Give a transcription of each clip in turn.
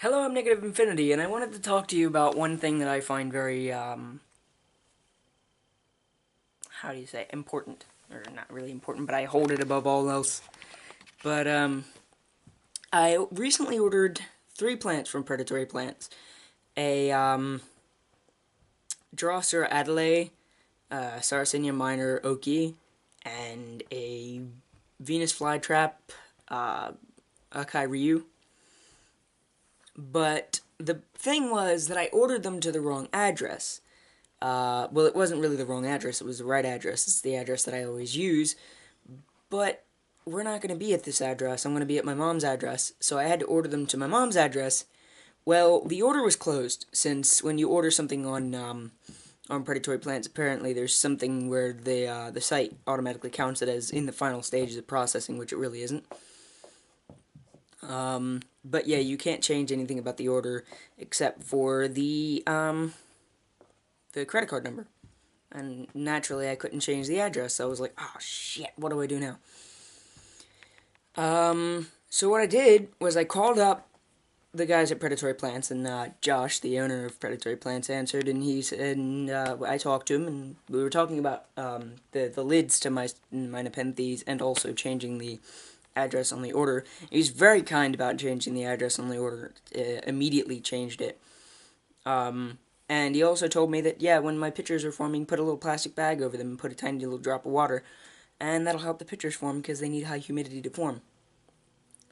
Hello, I'm NegativeInfinity, and I wanted to talk to you about one thing that I find very, how do you say, important. Or not really important, but I hold it above all else. But, I recently ordered 3 plants from Predatory Plants. A, Drosera Adelaide, Sarracenia minor Oki, and a Venus flytrap, Akai Ryu. But the thing was that I ordered them to the wrong address. Well, it wasn't really the wrong address, it was the right address. It's the address that I always use. But we're not going to be at this address. I'm going to be at my mom's address. So I had to order them to my mom's address. Well, the order was closed, since when you order something on Predatory Plants, apparently there's something where the site automatically counts it as in the final stages of processing, which it really isn't. But yeah, you can't change anything about the order except for the credit card number. And naturally, I couldn't change the address, so I was like, oh shit, what do I do now? So what I did was I called up the guys at Predatory Plants, and Josh, the owner of Predatory Plants, answered, and he said, I talked to him, and we were talking about the lids to my Nepenthes, and also changing the address on the order. He was very kind about changing the address on the order. Immediately changed it. And he also told me that, yeah, when my pictures are forming, put a little plastic bag over them and put a tiny little drop of water, and that'll help the pictures form because they need high humidity to form.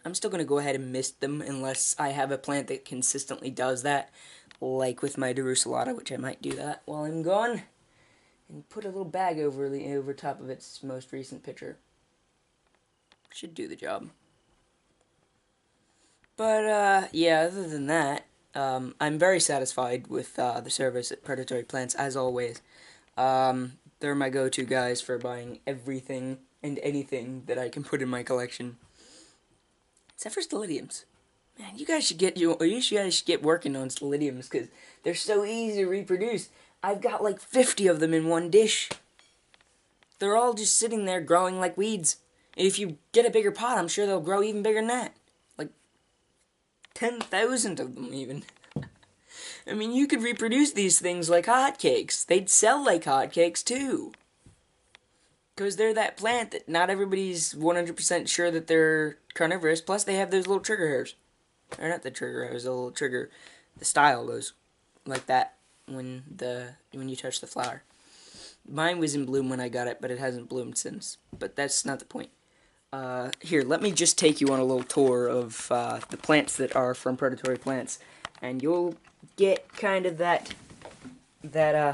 I'm still going to go ahead and mist them unless I have a plant that consistently does that, like with my Jerusalata, which I might do that while I'm gone, and put a little bag over top of its most recent picture. Should do the job. But, yeah, other than that, I'm very satisfied with the service at Predatory Plants, as always. They're my go-to guys for buying everything and anything that I can put in my collection. Except for Stelidiums. Man, you guys should get working on Stelidiums, because they're so easy to reproduce. I've got like 50 of them in one dish. They're all just sitting there growing like weeds. If you get a bigger pot, I'm sure they'll grow even bigger than that. Like 10,000 of them, even. I mean, you could reproduce these things like hotcakes. They'd sell like hotcakes, too. Because they're that plant that not everybody's 100% sure that they're carnivorous. Plus, they have those little trigger hairs. Or not the trigger hairs, the little trigger. The style goes like that when you touch the flower. Mine was in bloom when I got it, but it hasn't bloomed since. But that's not the point. Here, let me just take you on a little tour of the plants that are from Predatory Plants, and you'll get kind of that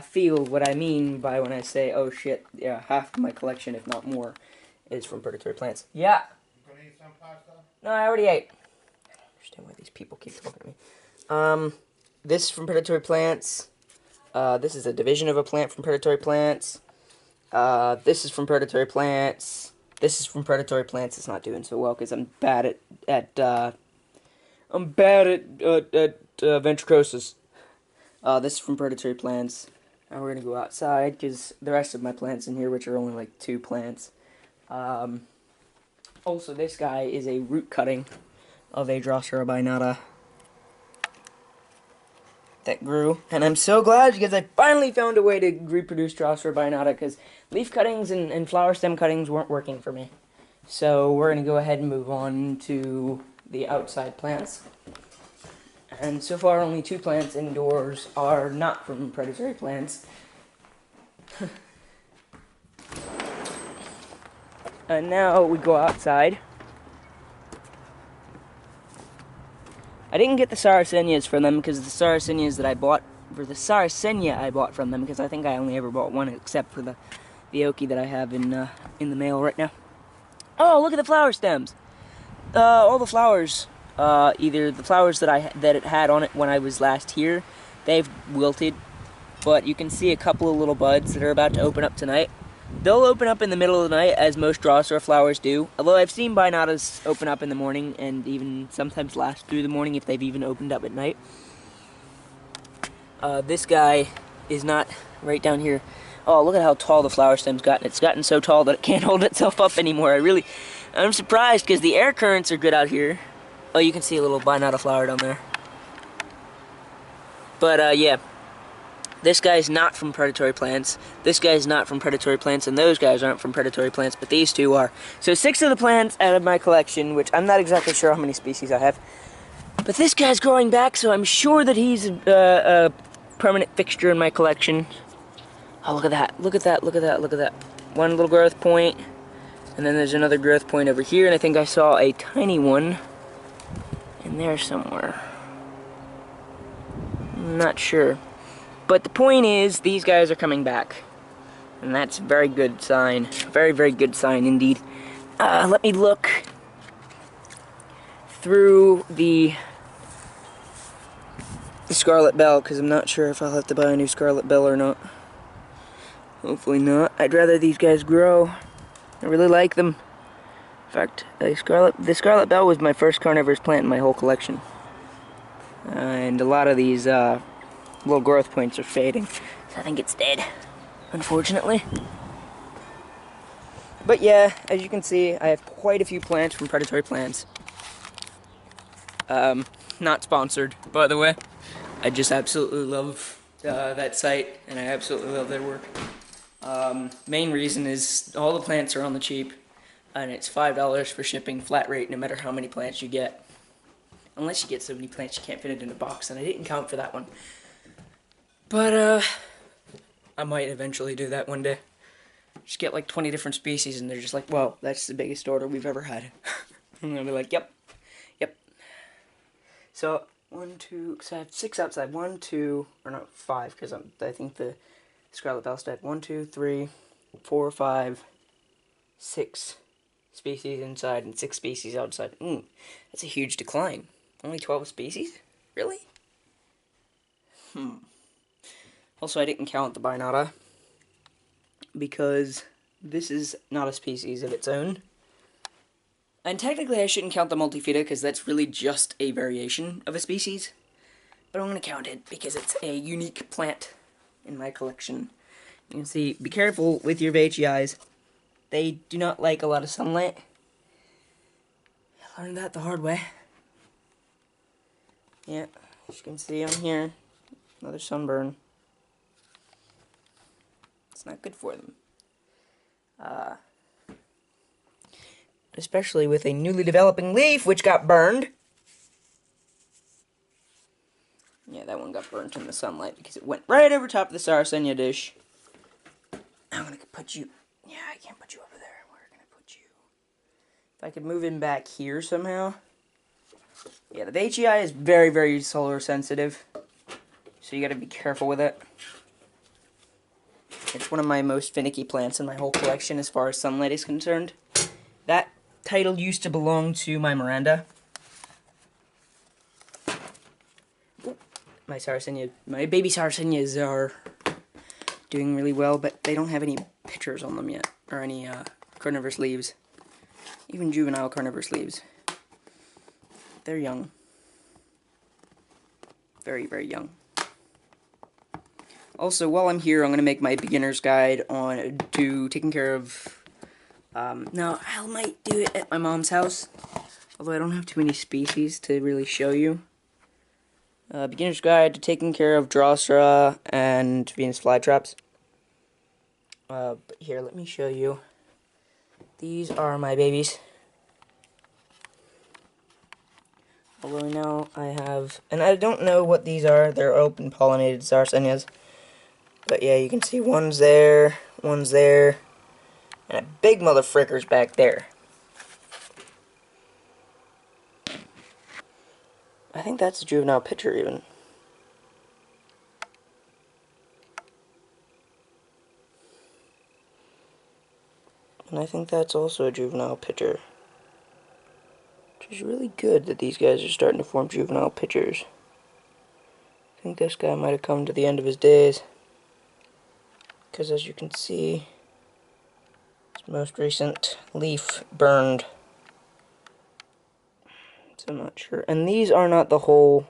feel what I mean by when I say, oh shit, yeah, half of my collection, if not more, is from Predatory Plants. Yeah. You gonna eat some pasta? No, I already ate. I don't understand why these people keep talking to me. This is from Predatory Plants. This is a division of a plant from Predatory Plants. This is from Predatory Plants. This is from Predatory Plants. It's not doing so well because I'm bad at ventricosis. This is from Predatory Plants. Now we're gonna go outside because the rest of my plants in here, which are only like 2 plants. Also, this guy is a root cutting of a Drosera binata that grew, and I'm so glad because I finally found a way to reproduce Drosera binata, because leaf cuttings and flower stem cuttings weren't working for me. So we're going to go ahead and move on to the outside plants. And so far only 2 plants indoors are not from Predatory Plants. And now we go outside. I didn't get the Sarracenias from them because the Sarracenias that I bought, for the Sarracenia I bought from them, because I think I only ever bought one except for the Oki that I have in the mail right now. Oh, look at the flower stems! All the flowers, either the flowers that it had on it when I was last here, they've wilted, but you can see a couple of little buds that are about to open up tonight. They'll open up in the middle of the night, as most Drosera flowers do, although I've seen binatas open up in the morning, and even sometimes last through the morning if they've even opened up at night. This guy is not right down here. Oh, look at how tall the flower stem's gotten. It's gotten so tall that it can't hold itself up anymore. I'm surprised, because the air currents are good out here. Oh, you can see a little binata flower down there. But yeah, this guy's not from predatory plants. This guy's not from predatory plants, and those guys aren't from predatory plants, but these two are. So 6 of the plants out of my collection, which I'm not exactly sure how many species I have. But this guy's growing back, so I'm sure that he's a permanent fixture in my collection. Oh, look at that. Look at that. Look at that. Look at that. One little growth point. And then there's another growth point over here, and I think I saw a tiny one in there somewhere. I'm not sure. But the point is, these guys are coming back. And that's a very good sign. Very, very good sign indeed. Let me look through the Scarlet Bell, because I'm not sure if I'll have to buy a new Scarlet Bell or not. Hopefully not. I'd rather these guys grow. I really like them. In fact, the Scarlet Bell was my first carnivorous plant in my whole collection. And a lot of these little growth points are fading. So I think it's dead, unfortunately. But yeah, as you can see, I have quite a few plants from predatory plants. Not sponsored, by the way. I just absolutely love that site, and I absolutely love their work. Main reason is all the plants are on the cheap, and it's $5 for shipping, flat rate, no matter how many plants you get. Unless you get so many plants you can't fit it in a box, and I didn't count for that one. But, I might eventually do that one day. Just get like 20 different species, and they're just like, "Whoa, that's the biggest order we've ever had." I'm gonna be like, "Yep, yep." So 1, 2, because I have 6 outside. 1, 2, or not 5, because I think the Scarlet Bell's dead. 1, 2, 3, 4, 5, 6 species inside and 6 species outside. That's a huge decline. Only 12 species? Really? Also, I didn't count the Binata, because this is not a species of its own. And technically I shouldn't count the Multifida, because that's really just a variation of a species. But I'm going to count it, because it's a unique plant in my collection. You can see, be careful with your Veitchii. They do not like a lot of sunlight. I learned that the hard way. Yeah, as you can see on here, another sunburn. It's not good for them. Especially with a newly developing leaf, which got burned. Yeah, that one got burnt in the sunlight because it went right over top of the Sarracenia dish. I'm gonna put you... Yeah, I can't put you over there. Where can I put you? If I could move him back here somehow. Yeah, the Veitchii is very, very solar sensitive. So you gotta be careful with it. It's one of my most finicky plants in my whole collection as far as sunlight is concerned. That title used to belong to my Miranda. My Sarracenia, my baby Sarracenias are doing really well, but they don't have any pictures on them yet, or any carnivorous leaves. Even juvenile carnivorous leaves. They're young. Very, very young. Also, while I'm here, I'm going to make my beginner's guide on to taking care of... now, I might do it at my mom's house, although I don't have too many species to really show you. Beginner's guide to taking care of Drosera and Venus flytraps. But here, let me show you. These are my babies. Although now I have... And I don't know what these are. They're open pollinated Sarracenias. But yeah, you can see one's there, and a big motherfricker's back there. I think that's a juvenile pitcher even. And I think that's also a juvenile pitcher. Which is really good that these guys are starting to form juvenile pitchers. I think this guy might have come to the end of his days. Because as you can see, his most recent leaf burned. So I'm not sure. And these are not the whole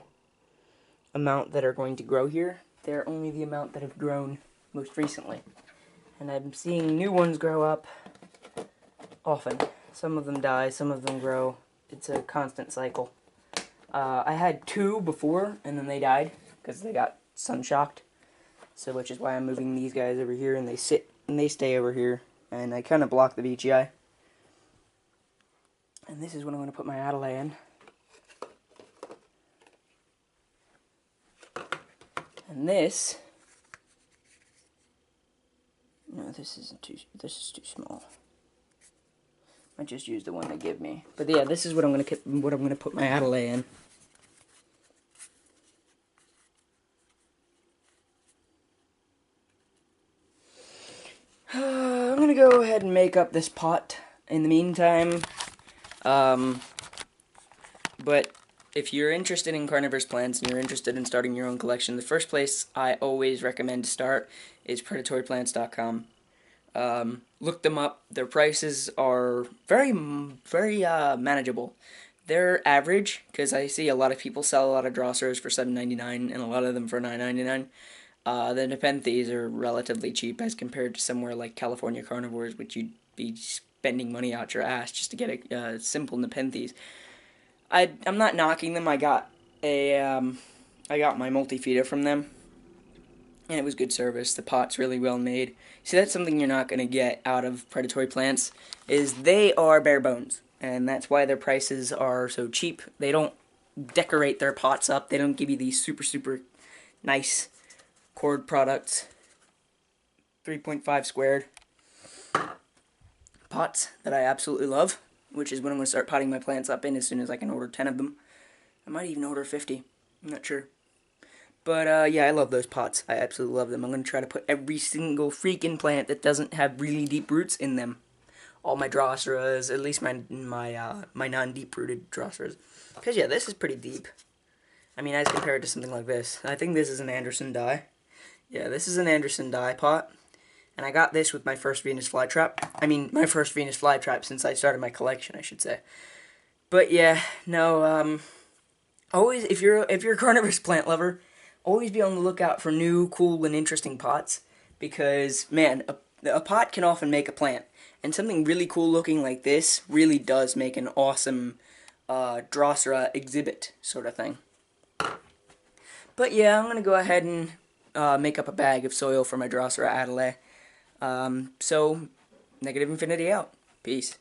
amount that are going to grow here. They're only the amount that have grown most recently. And I'm seeing new ones grow up often. Some of them die, some of them grow. It's a constant cycle. I had 2 before, and then they died, because they got sun shocked. So which is why I'm moving these guys over here, and they sit and they stay over here, and I kind of block the VGI. And this is what I'm going to put my Adelaide in. And this, no, this is too small. I just used the one they give me. But yeah, this is what I'm going to put my Adelaide in. I'm going to go ahead and make up this pot in the meantime. But if you're interested in carnivorous plants and you're interested in starting your own collection, the first place I always recommend to start is predatoryplants.com. Look them up. Their prices are very manageable. They're average, because I see a lot of people sell a lot of Drosseras for $7.99 and a lot of them for $9.99. The Nepenthes are relatively cheap as compared to somewhere like California Carnivores, which you'd be spending money out your ass just to get a simple Nepenthes. I'm not knocking them. I got my multi-feeder from them, and it was good service. The pot's really well made. See, that's something you're not going to get out of predatory plants, is they are bare bones, and that's why their prices are so cheap. They don't decorate their pots up. They don't give you these super nice cord products. 3.5 squared pots that I absolutely love, which is what I'm going to start potting my plants up in as soon as I can order 10 of them. I might even order 50. I'm not sure. But, yeah, I love those pots. I absolutely love them. I'm going to try to put every single freaking plant that doesn't have really deep roots in them. All my Drosseras, at least my non-deep-rooted Drosseras. Because, yeah, this is pretty deep. I mean, as compared to something like this. I think this is an Anderson dye. Yeah, this is an Anderson dye pot. And I got this with my first Venus flytrap. I mean, my first Venus flytrap since I started my collection, I should say. But, yeah, no, always, if you're a carnivorous plant lover, always be on the lookout for new, cool, and interesting pots, because, man, a pot can often make a plant, and something really cool looking like this really does make an awesome Drossera exhibit sort of thing. But yeah, I'm going to go ahead and make up a bag of soil for my Drossera Adelaide. So, Negative Infinity out. Peace.